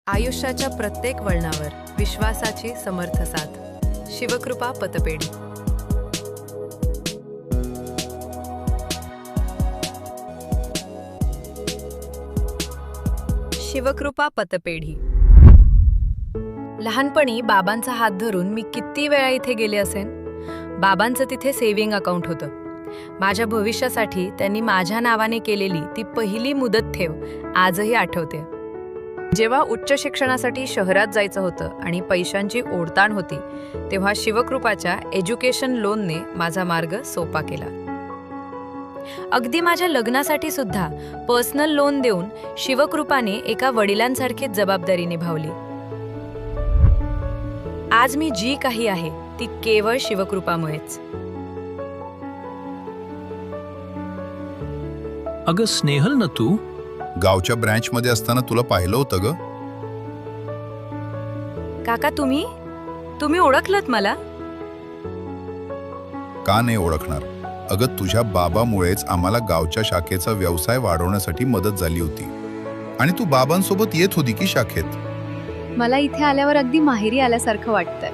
आयुष्याच्या प्रत्येक वळणावर विश्वासाची समर्थ साथ. शिवकृपा पतपेढी. शिवकृपा पतपेढी. लहानपणी बाबांचा हात धरून मी किती वेळा इथे गेले असेन. बाबांचं तिथे सेव्हिंग अकाउंट होतं. माझ्या भविष्यासाठी त्यांनी माझ्या नावाने केलेली ती पहिली मुदत ठेव आजही आठवते. जेव्हा उच्च शिक्षणासाठी शहरात जायचं होतं आणि पैशांची ओढताण होती, तेव्हा शिवकृपाच्या एज्युकेशन लोनने माझा मार्ग सोपा केला. अगदी माझ्या लग्नासाठी सुद्धा पर्सनल लोन देऊन शिवकृपाने एका वडिलांसारखीच जबाबदारी निभावली. आज मी जी काही आहे ती केवळ शिवकृपामुळेच. अगं स्नेहल ना तू? गावच्या ब्रँच मध्ये असताना तुला पाहिलं होतं ग. काका, तुम्ही ओळखलत मला? का नाही ओळखणार? अगं तुझ्या बाबामुळेच आम्हाला गावच्या शाखेचा व्यवसाय वाढवण्यासाठी मदत झाली होती आणि तू बाबांसोबत येत होती की शाखेत? मला इथे आल्यावर अगदी माहेरी आल्यासारखं वाटतंय.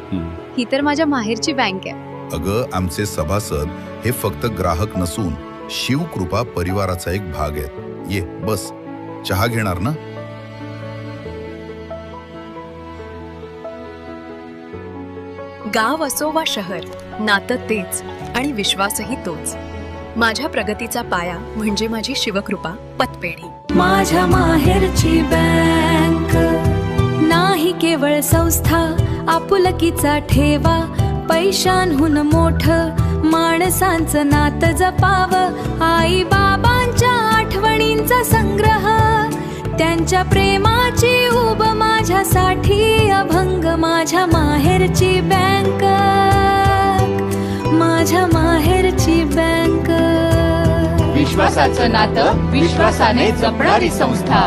ही तर माझ्या माहेरची बँक आहे. अगं आमचे सभासद हे फक्त ग्राहक नसून शिवकृपा परिवाराचा एक भाग आहेत. ये बस, चहा घेणार ना? गाव असो वा शहर, नातं तेच आणि विश्वासही तोच. माझ्या प्रगतीचा पाया म्हणजे माझी शिवकृपा पतपेढी. माझ्या माहेरची बँक नाही केवळ संस्था, आपुलकीचा ठेवा. पैशांहून मोठं माणसांचं नातं जपावं. आई बाबांच्या आठवणींचा संग्रह, त्यांच्या प्रेमाची उब माझ्यासाठी अभंग. माझ्या माहेरची बँक, माझ्या माहेरची बँक. विश्वासाचं नातं विश्वासाने जपणारी संस्था.